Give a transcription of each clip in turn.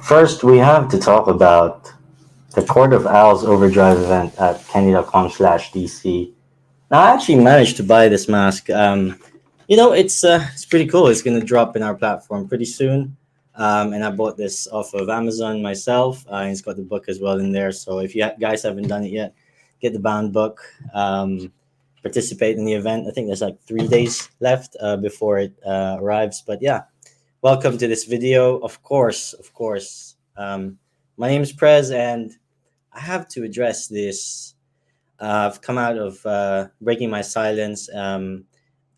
First, we have to talk about the Court of Owls Overdrive event at kenny.com/DC. Now, I actually managed to buy this mask. It's pretty cool. It's gonna drop in our platform pretty soon. And I bought this off of Amazon myself. And it's got the book as well in there. So if you guys haven't done it yet, get the bound book. Participate in the event. I think there's like 3 days left before it arrives. But yeah, welcome to this video. Of course. My name is Prez, and I have to address this. I've come out of breaking my silence. A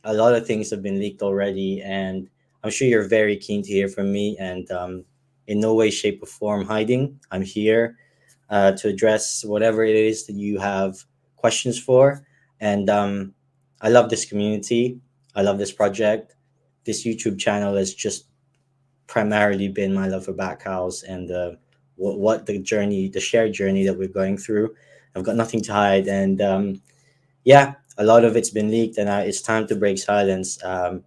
lot of things have been leaked already, and I'm sure you're very keen to hear from me. And in no way, shape, or form hiding. I'm here to address whatever it is that you have questions for. And I love this community. I love this project. This YouTube channel has just primarily been my love for back cows and what the journey, the shared journey that we're going through. I've got nothing to hide, and yeah, a lot of it's been leaked, and it's time to break silence. So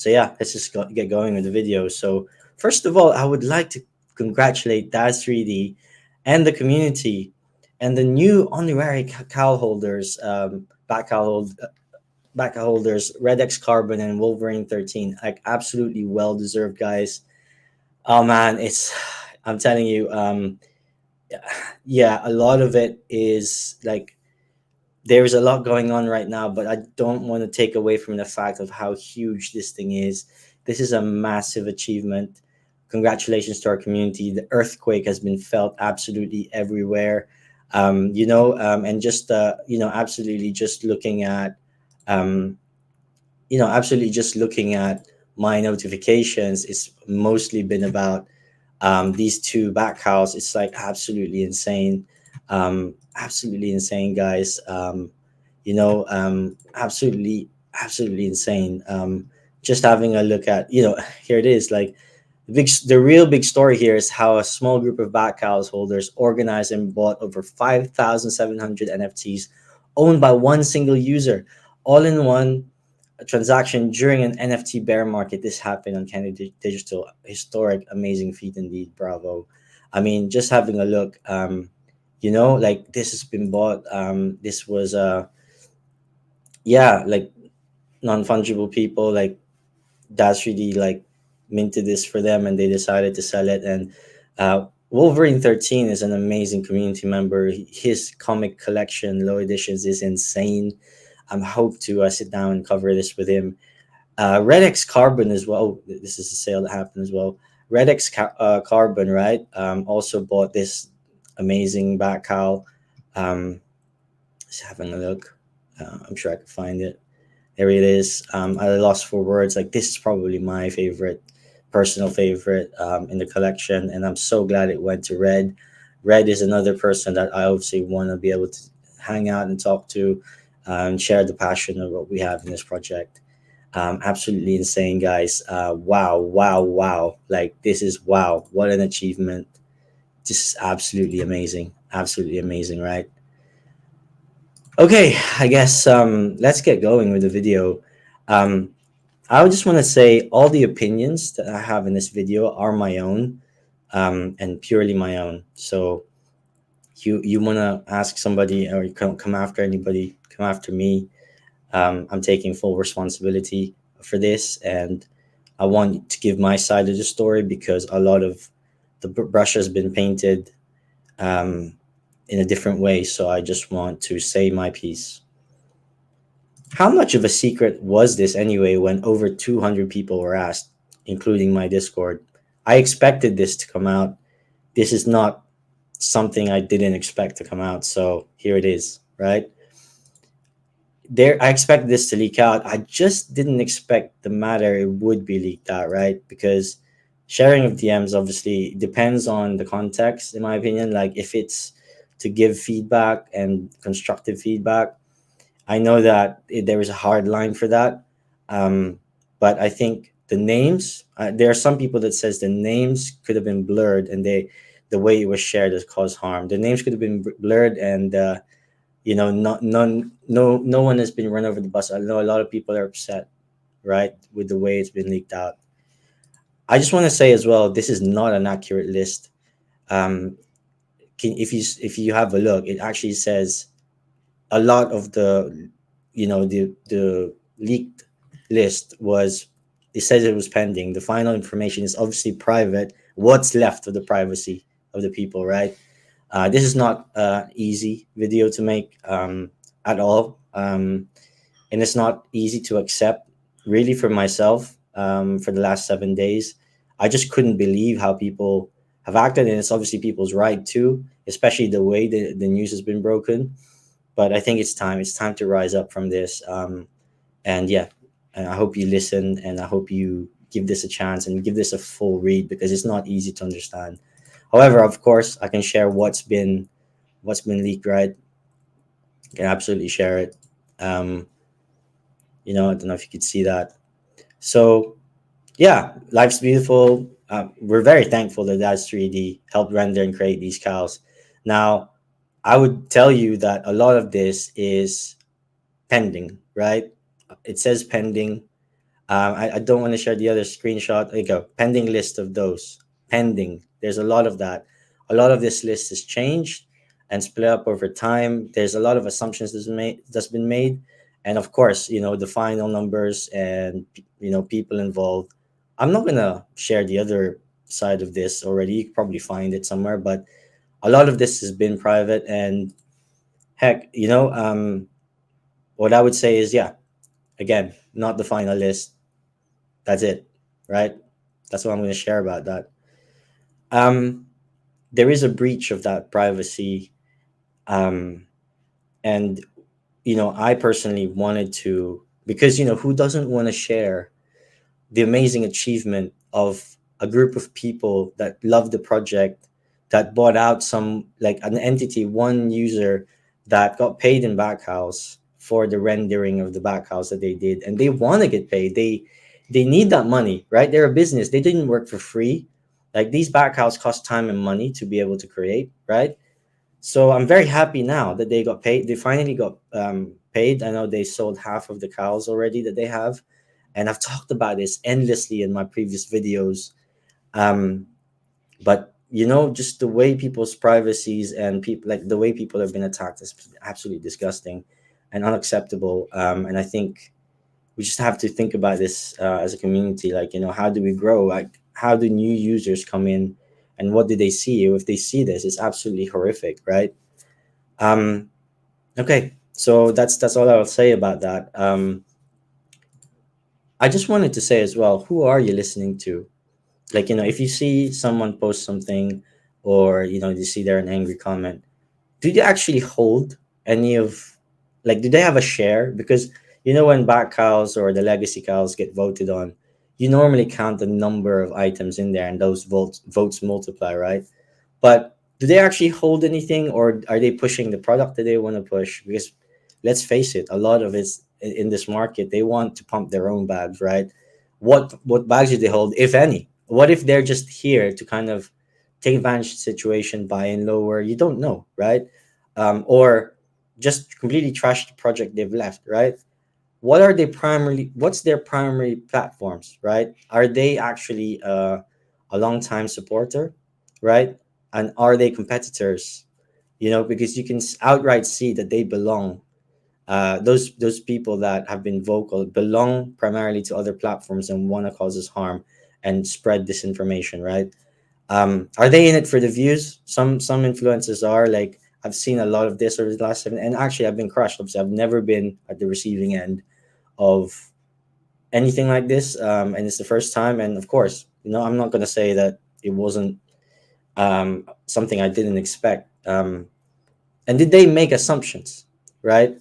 yeah, let's just get going with the video. So first of all, I would like to congratulate Daz3D and the community and the new honorary cow holders, back cow holders, Red X Carbon and Wolverine 13. Like absolutely well deserved, guys. Oh man, it's I'm telling you, yeah, a lot of it is like there's a lot going on right now, but I don't want to take away from the fact of how huge this thing is. This is a massive achievement. Congratulations to our community. The earthquake has been felt absolutely everywhere. And just absolutely just looking at, um, absolutely just looking at my notifications, it's mostly been about these two back house. It's like absolutely insane, guys. Absolutely insane. Just having a look at, here it is. Like the real big story here is how a small group of back house holders organized and bought over 5,700 NFTs owned by one single user, all in one transaction during an NFT bear market. This happened on Canada Digital. Historic, amazing feat indeed. Bravo. I mean, just having a look. Like this has been bought. This was yeah, like non fungible people like Daz3D like minted this for them, and they decided to sell it. And Wolverine 13 is an amazing community member. His comic collection, low editions, is insane. I hope to sit down and cover this with him. Red X Carbon as well. This is a sale that happened as well. Red X Carbon, right? Also bought this amazing back cowl. Just having a look. I'm sure I can find it. There it is. I lost for words. Like this is probably my favorite, personal favorite in the collection, and I'm so glad it went to Red. Red is another person that I obviously want to be able to hang out and talk to and share the passion of what we have in this project. Absolutely insane, guys. Wow, wow, wow. Like this is wow. What an achievement. This is absolutely amazing. Absolutely amazing, right? Okay, I guess let's get going with the video. Um, I would just want to say all the opinions that I have in this video are my own and purely my own. So you want to ask somebody or you come after anybody, come after me. I'm taking full responsibility for this, and I want to give my side of the story because a lot of the brush has been painted in a different way. So I just want to say my piece. How much of a secret was this anyway when over 200 people were asked, including my Discord? I expected this to come out. This is not something I didn't expect to come out. So here it is, right? I expected this to leak out. I just didn't expect the matter it would be leaked out, right? Because sharing of DMs obviously depends on the context, in my opinion. Like if it's to give feedback and constructive feedback, I know that there is a hard line for that. But I think the names, there are some people that says the names could have been blurred, and the way it was shared has caused harm. The names could have been blurred, and no one has been run over the bus. I know a lot of people are upset, right, with the way it's been leaked out. I just want to say as well, this is not an accurate list. um, if you have a look, it actually says a lot of the, the leaked list was, it says it was pending. The final information is obviously private. What's left of the privacy of the people, right? This is not easy video to make at all, and it's not easy to accept really for myself. For the last 7 days, I just couldn't believe how people have acted, and it's obviously people's right too, especially the way the news has been broken. But I think it's time to rise up from this. And yeah, and I hope you listen, and I hope you give this a chance and give this a full read, because it's not easy to understand. However, of course, I can share what's been leaked, right? I can absolutely share it. um I don't know if you could see that. So yeah, life's beautiful. We're very thankful that Daz3D helped render and create these cows. Now, I would tell you that a lot of this is pending, right? It says pending. I don't want to share the other screenshot. There you go. Pending list of those. Pending. There's a lot of that. A lot of this list is changed and split up over time. There's a lot of assumptions that's been made. And of course, the final numbers and people involved. I'm not gonna share the other side of this already. You can probably find it somewhere, but a lot of this has been private. And heck, what I would say is, yeah, again, not the final list. That's it, right? That's what I'm going to share about that. Um, there is a breach of that privacy, um, and I personally wanted to, because who doesn't want to share the amazing achievement of a group of people that love the project, that bought out some, like an entity, one user that got paid in Backhouse for the rendering of the Backhouse that they did, and they want to get paid. They need that money, right? They're a business. They didn't work for free. Like, these Backhouse cost time and money to be able to create, right? So I'm very happy now that they got paid. They finally got paid. I know they sold half of the cows already that they have, and I've talked about this endlessly in my previous videos. Um, but just the way people's privacies and people, like the way people have been attacked, is absolutely disgusting and unacceptable. And I think we just have to think about this as a community. Like, how do we grow? Like, how do new users come in, and what do they see? If they see this, it's absolutely horrific, right? Um, okay, so that's all I'll say about that. I just wanted to say as well, who are you listening to? Like, if you see someone post something, or you see there an angry comment, do they actually hold any of, like, do they have a share? Because when back cows or the legacy cows get voted on, you normally count the number of items in there, and those votes multiply, right? But do they actually hold anything, or are they pushing the product that they want to push? Because let's face it, a lot of it's in this market, they want to pump their own bags, right? What bags do they hold, if any? What if they're just here to kind of take advantage of the situation, buy in lower? You don't know, right? Or just completely trash the project they've left, right? What's their primary platforms, right? Are they actually a long time supporter, right? And are they competitors? Because you can outright see that they belong, those people that have been vocal belong primarily to other platforms and want to cause us harm and spread disinformation, right? Are they in it for the views? Some influencers are. Like, I've seen a lot of this over the last 7, and actually I've been crushed. Obviously, I've never been at the receiving end of anything like this, and it's the first time. And of course, I'm not going to say that it wasn't something I didn't expect. And did they make assumptions, right?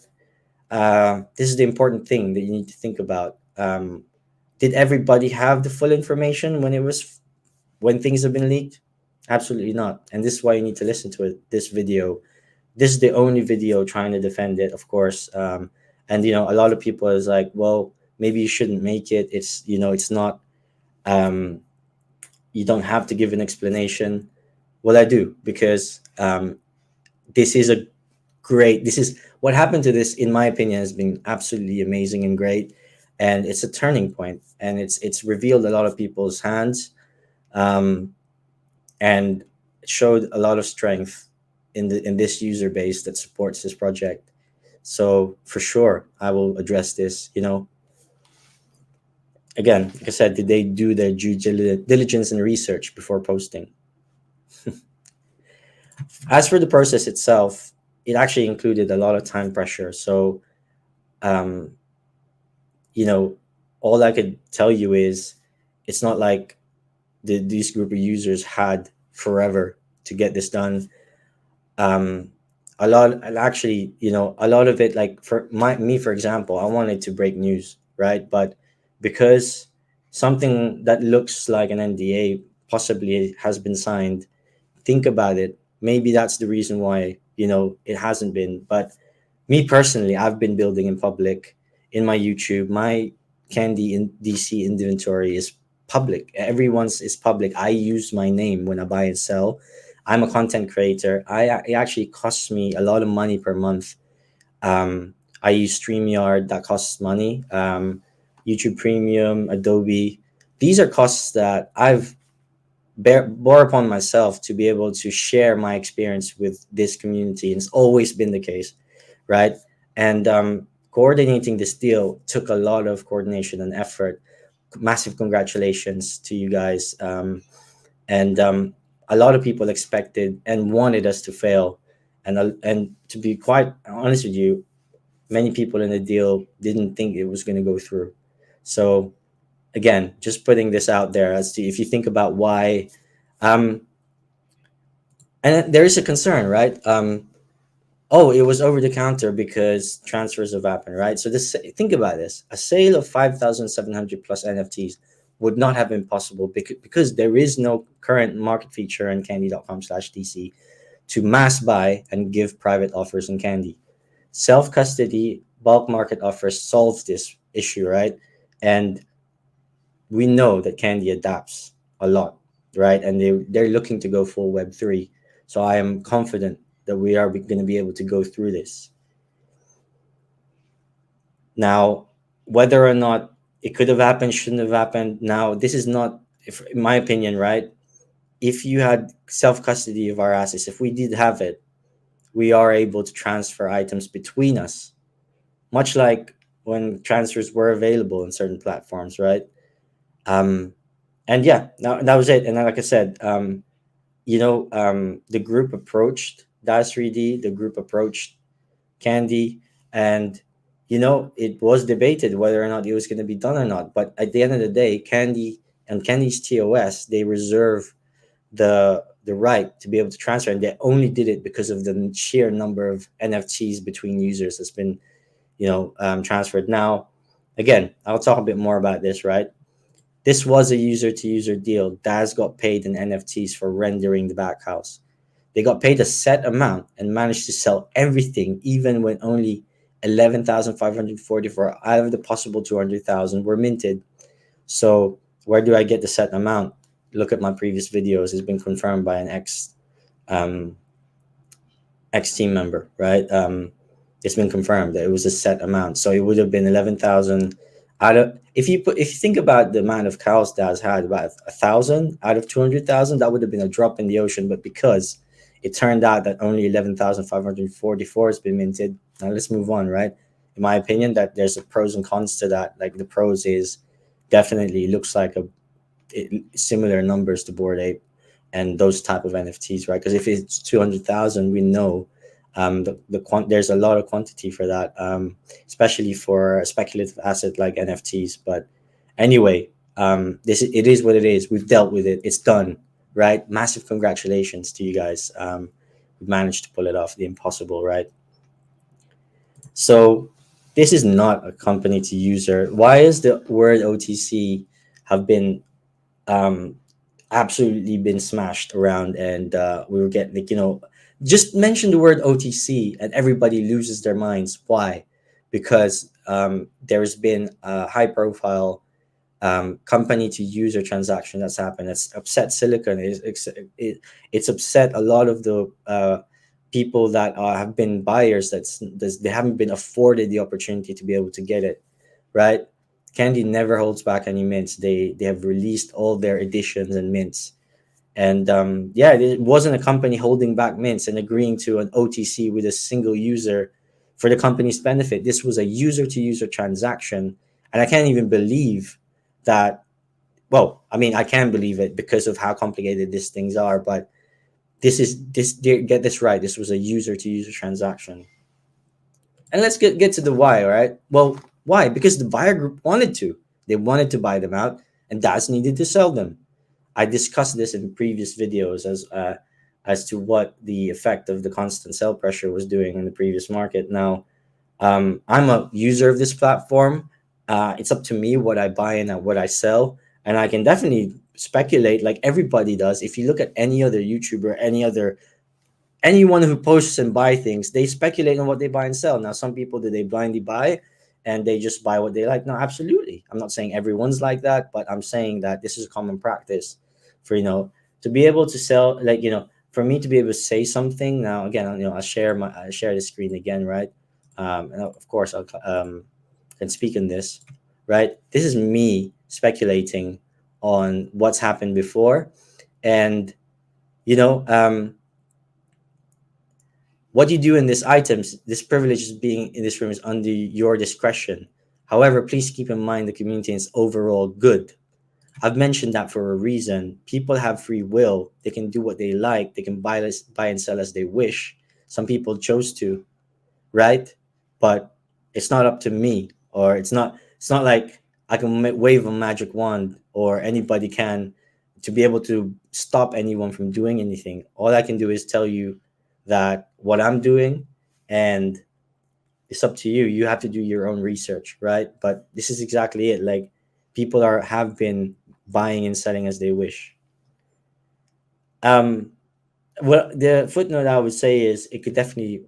This is the important thing that you need to think about. Did everybody have the full information when things have been leaked? Absolutely not. And this is why you need to listen to it. This video, this is the only video trying to defend it, of course. And a lot of people is like, well, maybe you shouldn't make it. It's not. Um, you don't have to give an explanation. Well, I do, because this is a great. This is what happened to this. In my opinion, has been absolutely amazing and great, and it's a turning point, and it's revealed a lot of people's hands. And it showed a lot of strength in this user base that supports this project. So for sure, I will address this. Again, like I said, did they do their due diligence and research before posting? As for the process itself, it actually included a lot of time pressure. So, um, you know, all I could tell you is it's not like these group of users had forever to get this done. um a lot, and actually, a lot of it, like for me, for example, I wanted to break news, right? But because something that looks like an NDA possibly has been signed, think about it, maybe that's the reason why it hasn't been. But me personally, I've been building in public in my YouTube. My Candy in DC inventory is public. Everyone's is public. I use my name when I buy and sell. I'm a content creator. It actually costs me a lot of money per month. I use StreamYard, that costs money. YouTube Premium, Adobe. These are costs that I've bore upon myself to be able to share my experience with this community, and it's always been the case, right? And coordinating this deal took a lot of coordination and effort. Massive congratulations to you guys. And A lot of people expected and wanted us to fail, and to be quite honest with you, many people in the deal didn't think it was going to go through. So again, just putting this out there as to, if you think about why, um, and there is a concern, right? Oh, it was over the counter because transfers have happened, right? So this, think about this: a sale of 5,700 plus NFTs would not have been possible because there is no current market feature in candy.com/DC to mass buy and give private offers in Candy. Self custody bulk market offers solves this issue, right? And we know that Candy adapts a lot, right? And they're looking to go full Web3. So I am confident that we are going to be able to go through this. Now, whether or not it could have happened, shouldn't have happened. Now, this is not, if, in my opinion, right? If you had self custody of our assets, if we did have it, we are able to transfer items between us, much like when transfers were available in certain platforms, right? Um, and yeah, that was it. And then, like I said, the group approached Daz3D, the group approached Candy, and it was debated whether or not it was going to be done or not. But at the end of the day, Candy and Candy's TOS, they reserve the right to be able to transfer, and they only did it because of the sheer number of NFTs between users that's been transferred. Now, again, I'll talk a bit more about this, right? This was a user to user deal. Daz got paid in NFTs for rendering the back house. They got paid a set amount and managed to sell everything, even when only 11,544 out of the possible 200,000 were minted. So where do I get the set amount? Look at my previous videos. It's been confirmed by an um, ex team member, right? It's been confirmed that it was a set amount. So it would have been 11,000 out of, if you think about the amount of cows Daz had, about 1,000 out of 200,000, that would have been a drop in the ocean. But because it turned out that only 11,544 has been minted, now let's move on, right? In my opinion, that there's a pros and cons to that. Like, the pros is definitely looks like similar numbers to Bored Ape and those type of NFTs, right? Because if it's 200,000, we know there's a lot of quantity for that, especially for a speculative asset like NFTs. But anyway, it is what it is. We've dealt with it. It's done, right? Massive congratulations to you guys. We managed to pull it off, the impossible, right? So this is not a company to user. Why is the word OTC have been absolutely been smashed around, and we were getting, like, just mention the word OTC and everybody loses their minds. Why? Because there's been a high profile company to user transaction that's happened. It's upset Silicon. It's upset a lot of the people that have been buyers. They haven't been afforded the opportunity to be able to get it, right? Candy never holds back any mints. They have released all their editions and mints. And yeah, it wasn't a company holding back mints and agreeing to an OTC with a single user for the company's benefit. This was a user to user transaction. And I can't even believe that. Well, I mean, I can believe it because of how complicated these things are, but get this right. This was a user to user transaction. And let's get to the why, all right? Well, why? Because the buyer group wanted to. They wanted to buy them out, and Daz needed to sell them. I discussed this in previous videos as to what the effect of the constant sell pressure was doing in the previous market. Now, I'm a user of this platform. It's up to me what I buy and what I sell, and I can definitely speculate like everybody does. If you look at any other YouTuber, anyone who posts and buy things, they speculate on what they buy and sell. Now, some people, do they blindly buy and they just buy what they like? No, absolutely. I'm not saying everyone's like that, but I'm saying that this is a common practice for, to be able to sell, like, for me to be able to say something. Now, again, I share the screen again, right? And of course, I'll can speak on this, right? This is me speculating on what's happened before. And, you know, um, what you do in these items, this privilege is being in this room is under your discretion. However, please keep in mind the community is overall good. I've mentioned that for a reason. People have free will. They can do what they like. They can buy and sell as they wish. Some people chose to, right? But it's not up to me, or it's not like I can wave a magic wand, or anybody can, to be able to stop anyone from doing anything. All I can do is tell you that what I'm doing, and it's up to you. You have to do your own research, right? But this is exactly it. Like, people have been buying and selling as they wish. um well, the footnote I would say is it could definitely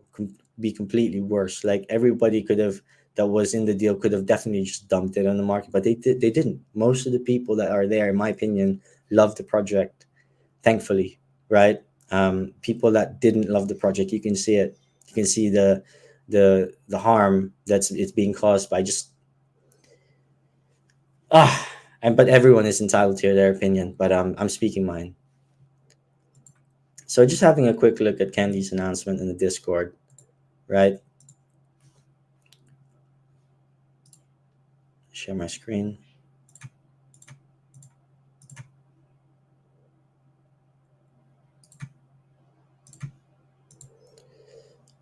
be completely worse. Like, everybody could have, that was in the deal, could have definitely just dumped it on the market, but they didn't. Most of the people that are there, in my opinion, love the project, thankfully, right? People that didn't love the project, you can see it. You can see the harm that's it's being caused by just ah. And but everyone is entitled to their opinion. But I'm speaking mine. So just having a quick look at Candy's announcement in the Discord, right? Share my screen.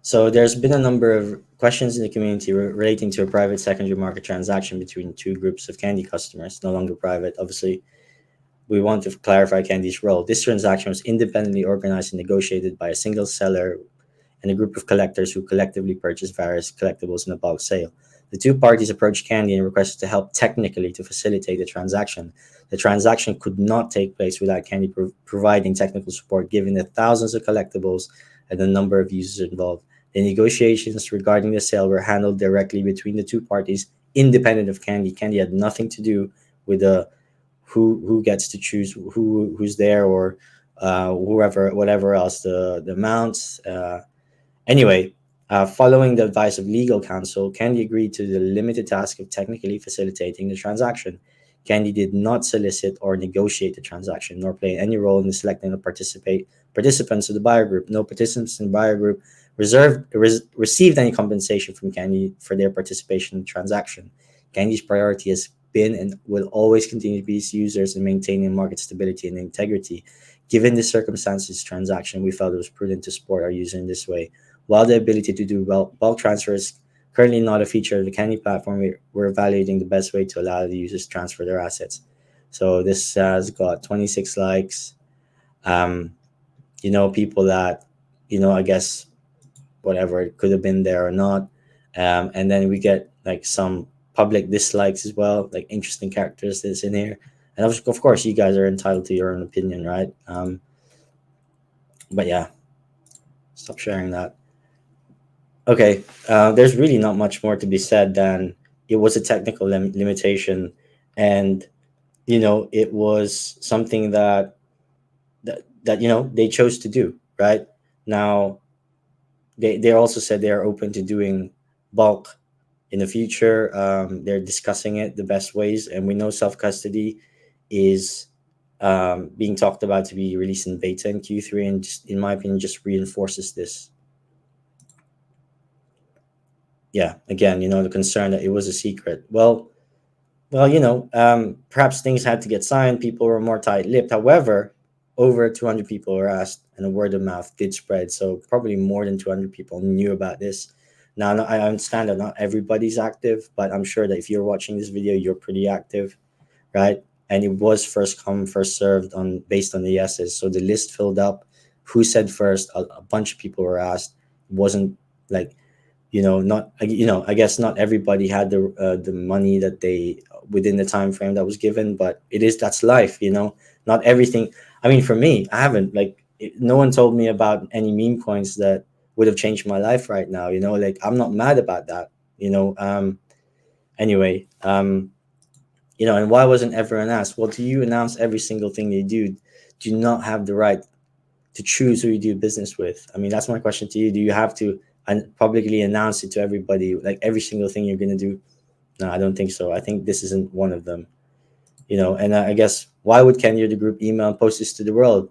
So there's been a number of questions in the community relating to a private secondary market transaction between two groups of Candy customers, no longer private. Obviously, we want to clarify Candy's role. This transaction was independently organized and negotiated by a single seller and a group of collectors who collectively purchased various collectibles in a bulk sale. The two parties approached Candy and requested to help technically to facilitate the transaction. The transaction could not take place without Candy providing technical support, given the thousands of collectibles and the number of users involved. The negotiations regarding the sale were handled directly between the two parties, independent of Candy. Candy had nothing to do with the who gets to choose who's there, or whoever, whatever else, the amounts. Anyway, following the advice of legal counsel, Candy agreed to the limited task of technically facilitating the transaction. Candy did not solicit or negotiate the transaction, nor play any role in selecting the participants of the buyer group. No participants in the buyer group received any compensation from Candy for their participation in the transaction. Candy's priority has been and will always continue to be its users and maintaining market stability and integrity. Given the circumstances transaction, we felt it was prudent to support our user in this way. While the ability to do bulk transfer is currently not a feature of the Candy platform, we're evaluating the best way to allow the users to transfer their assets. So this has got 26 likes. Um, people that, I guess, whatever, it could have been there or not. And then we get like some public dislikes as well, like interesting characters that's in here. And of course, you guys are entitled to your own opinion, right? But yeah, stop sharing that. Okay, there's really not much more to be said than it was a technical limitation, and it was something that they chose to do. Right now, they also said they are open to doing bulk in the future. They're discussing it, the best ways, and we know self custody is being talked about to be released in beta in Q3, and just, in my opinion, just reinforces this. Yeah, again, the concern that it was a secret. Well, perhaps things had to get signed. People were more tight-lipped. However, over 200 people were asked, and the word of mouth did spread. So probably more than 200 people knew about this. Now, I understand that not everybody's active, but I'm sure that if you're watching this video, you're pretty active, right? And it was first come, first served on based on the yeses. So the list filled up. Who said first? A bunch of people were asked. It wasn't like, not, I guess not everybody had the money that they, within the time frame that was given, but that's life. Not everything. I mean, for me, I haven't, like, no one told me about any meme coins that would have changed my life right now. Like, I'm not mad about that. Anyway, and why wasn't everyone asked? Well, do you announce every single thing you do? Do you not have the right to choose who you do business with? I mean, that's my question to you. Do you have to publicly announce it to everybody, like every single thing you're going to do? No, I don't think so. I think this isn't one of them. And I guess, why would Kenya, the group, email and post this to the world?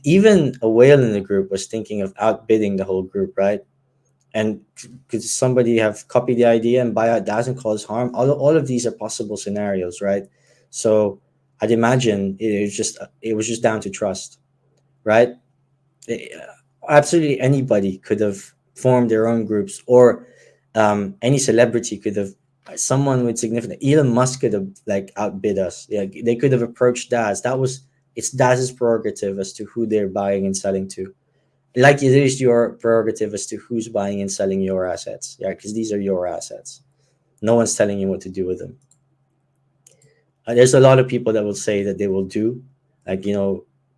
Even a whale in the group was thinking of outbidding the whole group, right? And could somebody have copied the idea and BUYOUT doesn't cause harm? All of these are possible scenarios, right? So I'd imagine it was just down to trust, right? Eh, Absolutely anybody could have formed their own groups, or any celebrity could have, someone with significant, Elon Musk could have, like, outbid us. Yeah, they could have approached Daz. It's Daz's prerogative as to who they're buying and selling to, like it is your prerogative as to who's buying and selling your assets. Yeah, because these are your assets. No one's telling you what to do with them. There's a lot of people that will say that they will do, like,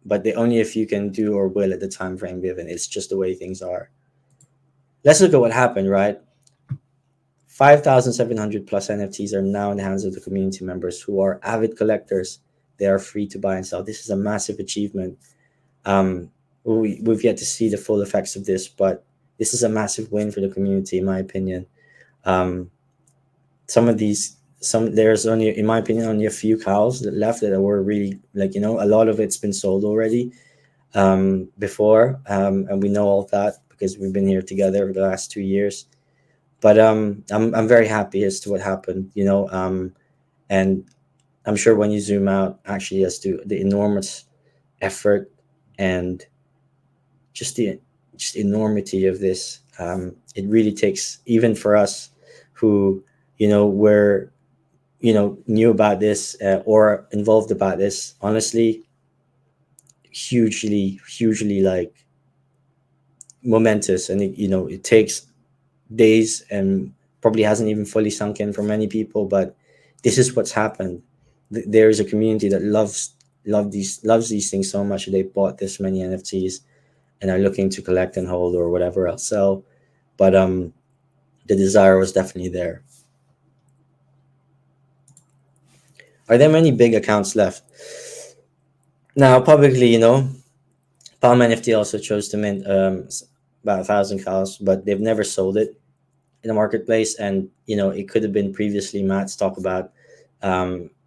but they only if you can do or will at the time frame given. It's just the way things are. Let's look at what happened, right? 5,700 plus NFTs are now in the hands of the community members who are avid collectors. They are free to buy and sell. This is a massive achievement. We've yet to see the full effects of this, but this is a massive win for the community, in my opinion. Um, there's only, in my opinion, only a few cows that left that were really, like, a lot of it's been sold already before, and we know all that because we've been here together for the last 2 years. But I'm very happy as to what happened, and I'm sure when you zoom out, actually, as to the enormous effort and just the enormity of this, it really takes, even for us who, were, knew about this, or involved about this, honestly, hugely, like, momentous. And it takes days and probably hasn't even fully sunk in for many people, but this is what's happened. There is a community that loves these things so much that they bought this many NFTs and are looking to collect and hold or whatever else sell. But the desire was definitely there. Are there many big accounts left? Now, publicly, Palm NFT also chose to mint about 1,000 cows, but they've never sold it in the marketplace. And it could have been previously Matt's talk about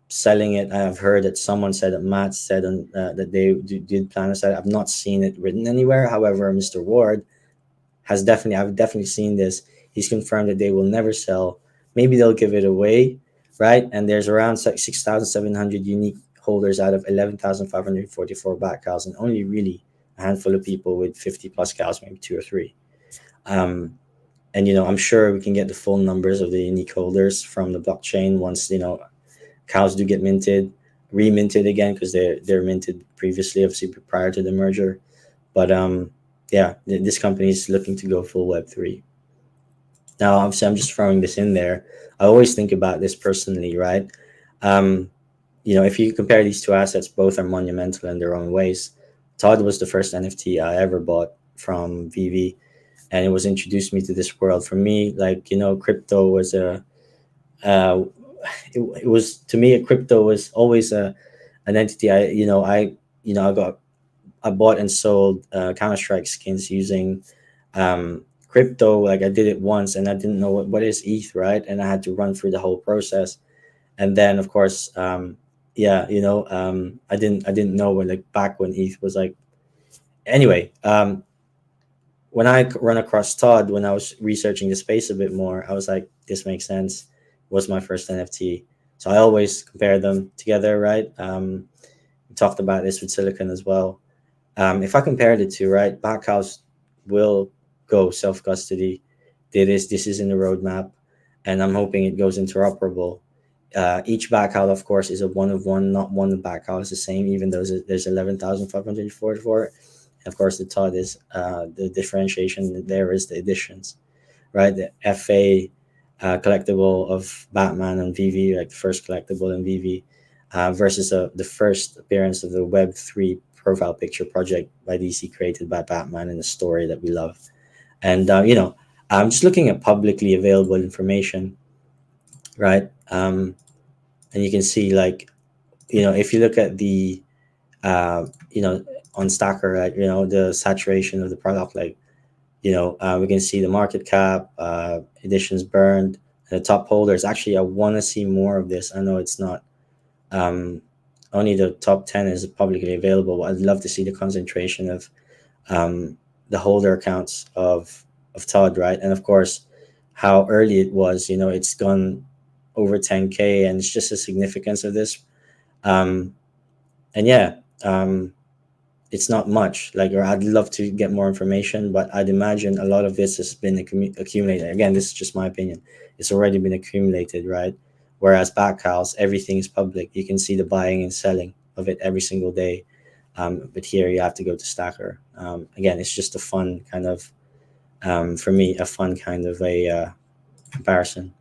selling it. I've heard that someone said that Matt said that they did plan to sell it. I've not seen it written anywhere. However, Mr. Ward I've definitely seen this. He's confirmed that they will never sell. Maybe they'll give it away, right? And there's around 6,700 unique holders out of 11,544 back cows, and only really a handful of people with 50 plus cows, maybe two or three. And I'm sure we can get the full numbers of the unique holders from the blockchain once cows do get minted, reminted again, because they're minted previously, obviously prior to the merger. But yeah, this company is looking to go full Web3. Now, obviously, I'm just throwing this in there. I always think about this personally, right? If you compare these two assets, both are monumental in their own ways. Todd was the first NFT I ever bought from VV, and it was introduced me to this world. For me, like, crypto was it was, to me, a crypto was always an entity. I bought and sold Counter-Strike skins using crypto. Like, I did it once and I didn't know what is ETH, right? And I had to run through the whole process. And then, of course, yeah, I didn't know when, like, back when ETH was like, anyway. When I run across Todd, when I was researching the space a bit more, I was like, this makes sense. Was my first NFT. So I always compare them together, right? We talked about this with Silicon as well. If I compare the two, right, Backhouse will go self custody. This is in the roadmap, and I'm hoping it goes interoperable. Each backhouse, of course, is a one of one, not one backhouse the same, even though there's 11,544. Of course, the thought is the differentiation there is the editions, right? The FA collectible of Batman and VV, like the first collectible in VV, versus the first appearance of the Web3 profile picture project by DC created by Batman in a story that we love. And, I'm just looking at publicly available information, right? And you can see, like, if you look at the, uh, you know, on Stacker, right, the saturation of the product, like, we can see the market cap, editions burned, and the top holders. Actually, I want to see more of this. I know it's not, um, only the top 10 is publicly available. I'd love to see the concentration of, um, the holder accounts of Todd, right? And of course, how early it was. It's gone over 10K, and it's just the significance of this. Um, and yeah, it's not much. Like, or I'd love to get more information, but I'd imagine a lot of this has been accumulated. Again, this is just my opinion. It's already been accumulated, right? Whereas Backhouse, everything is public. You can see the buying and selling of it every single day. But here you have to go to Stacker. Again, it's just a fun kind of, for me, a fun kind of a comparison,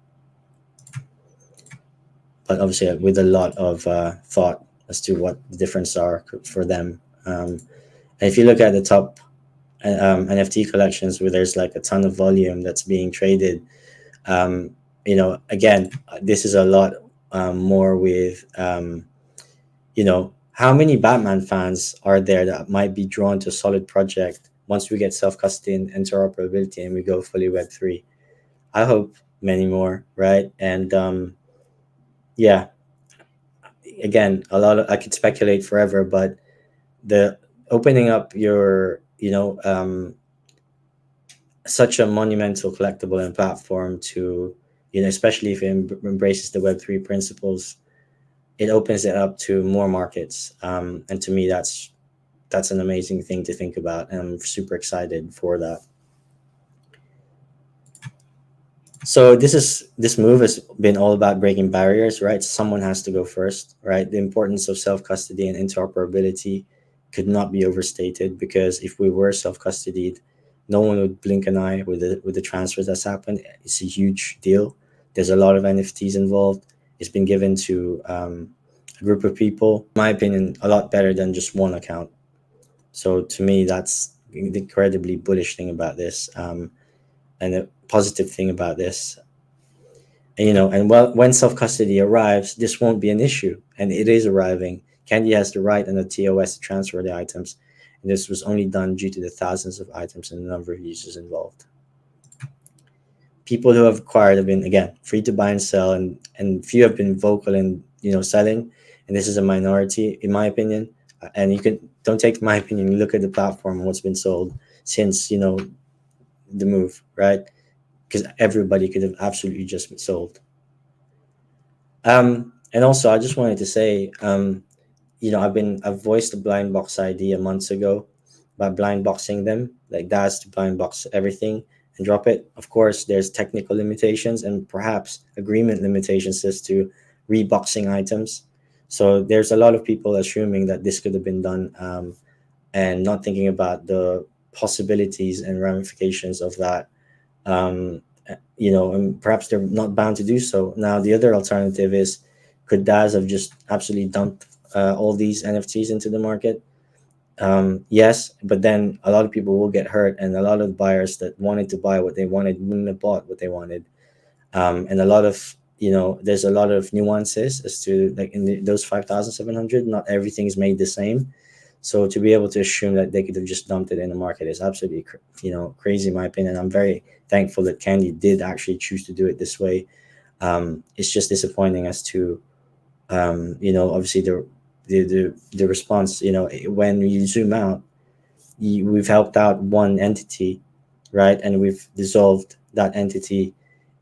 but obviously with a lot of thought as to what the difference are for them. And if you look at the top NFT collections where there's like a ton of volume that's being traded, again, this is a lot more with, how many Batman fans are there that might be drawn to a solid project once we get self custody and interoperability and we go fully Web3? I hope many more, right? And yeah, again, a lot of, I could speculate forever, but the opening up your, such a monumental collectible and platform to, especially if it embraces the Web3 principles, it opens it up to more markets. And to me, that's an amazing thing to think about, and I'm super excited for that. So this move has been all about breaking barriers, right? Someone has to go first, right? The importance of self custody and interoperability could not be overstated, because if we were self custodied, no one would blink an eye with the transfers that's happened. It's a huge deal. There's a lot of NFTs involved. It's been given to, a group of people. In my opinion, a lot better than just one account. So to me, that's the incredibly bullish thing about this. And the positive thing about this, and when self custody arrives, this won't be an issue, and it is arriving. Candy has the right and the TOS to transfer the items, and this was only done due to the thousands of items and the number of users involved. People who have acquired have been, again, free to buy and sell, and few have been vocal in, selling, and this is a minority in my opinion. And you can, don't take my opinion, look at the platform and what's been sold since, the move, right? Because everybody could have absolutely just been sold. And also, I just wanted to say, I've voiced the blind box idea months ago by blind boxing them, like Daz to blind box everything and drop it. Of course, there's technical limitations and perhaps agreement limitations as to reboxing items. So there's a lot of people assuming that this could have been done, and not thinking about the possibilities and ramifications of that. Um, and perhaps they're not bound to do so. Now, the other alternative is, could Daz have just absolutely dumped all these NFTs into the market? Yes, but then a lot of people will get hurt, and a lot of buyers that wanted to buy what they wanted wouldn't have bought what they wanted. And a lot of, there's a lot of nuances as to, like, in those 5,700, not everything is made the same. So to be able to assume that they could have just dumped it in the market is absolutely, crazy in my opinion. I'm very thankful that Candy did actually choose to do it this way. It's just disappointing as to, Obviously the response, when you zoom out, we've helped out one entity, right? And we've dissolved that entity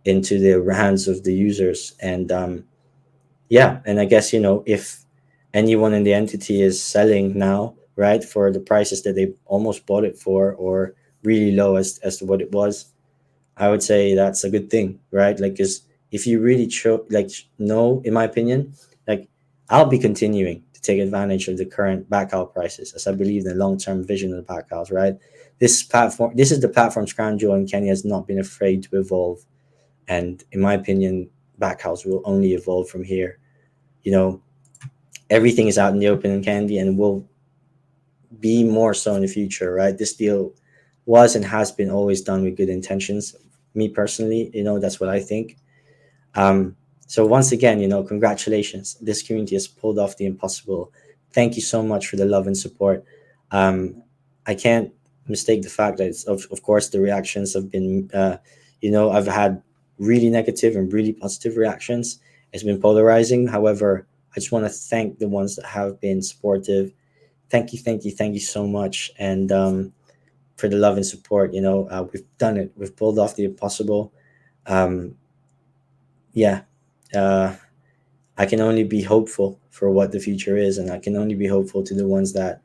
into the hands of the users. And yeah, and I guess, if anyone in the entity is selling now, right, for the prices that they almost bought it for, or really low as to what it was, I would say that's a good thing, right? Like, because if you really know, in my opinion, like, I'll be continuing to take advantage of the current backhouse prices, as I believe in the long-term vision of the backhouse, right? This is the platform's crown jewel, and Kenya has not been afraid to evolve. And in my opinion, backhouse will only evolve from here. You know, everything is out in the open in Candy, and will be more so in the future, right? This deal was and has been always done with good intentions. Me personally, that's what I think. Um, so once again, congratulations. This community has pulled off the impossible. Thank you so much for the love and support. I can't mistake the fact that of course the reactions have been, I've had really negative and really positive reactions. It's been polarizing. However, I just want to thank the ones that have been supportive. Thank you, thank you, thank you so much. And for the love and support, we've done it. We've pulled off the impossible. Um, yeah, uh, I can only be hopeful for what the future is, and I can only be hopeful to the ones that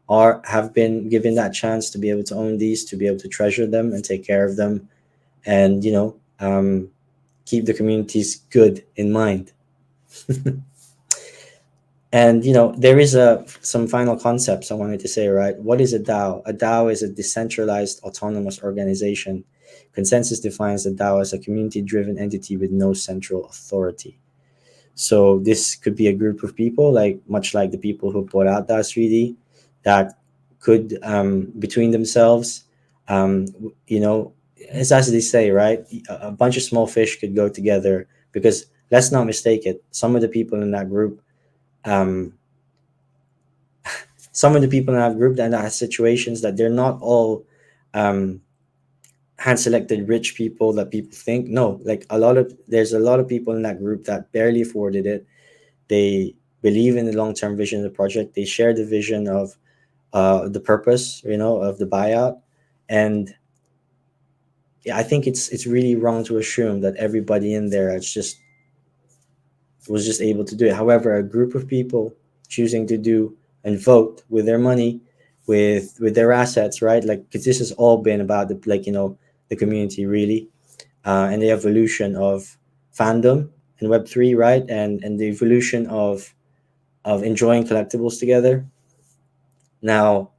have been given that chance to be able to own these, to be able to treasure them and take care of them, and keep the communities good in mind. And there is some final concepts I wanted to say. Right, what is a DAO? A DAO is a decentralized autonomous organization. Consensus defines a DAO as a community-driven entity with no central authority. So this could be a group of people, like much like the people who put out Daz3D, that could, between themselves, um, as they say, right? A bunch of small fish could go together, because let's not mistake it. Um, some of the people in that group that have situations that they're not all um, hand selected rich people that people think. No, like there's a lot of people in that group that barely afforded it. They believe in the long-term vision of the project. They share the vision of the purpose, of the buyout. And yeah, I think it's really wrong to assume that everybody in there was just able to do it. However, a group of people choosing to do and vote with their money, with their assets, right? Like, because this has all been about the community, really, and the evolution of fandom in Web3, right? And the evolution of enjoying collectibles together. Now,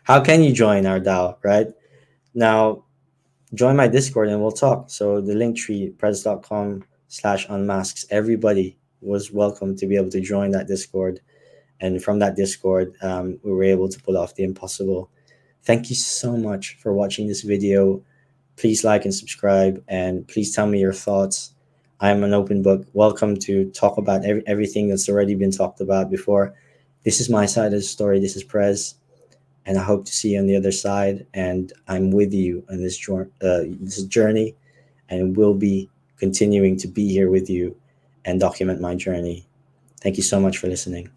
how can you join our DAO, right? Now, join my Discord and we'll talk. So the link tree, prez.com/unmasks. Everybody was welcome to be able to join that Discord. And from that Discord, we were able to pull off the impossible. Thank you so much for watching this video. Please like and subscribe, and please tell me your thoughts. I'm an open book. Welcome to talk about everything that's already been talked about before. This is my side of the story. This is Prez, and I hope to see you on the other side. And I'm with you on this journey, and will be continuing to be here with you and document my journey. Thank you so much for listening.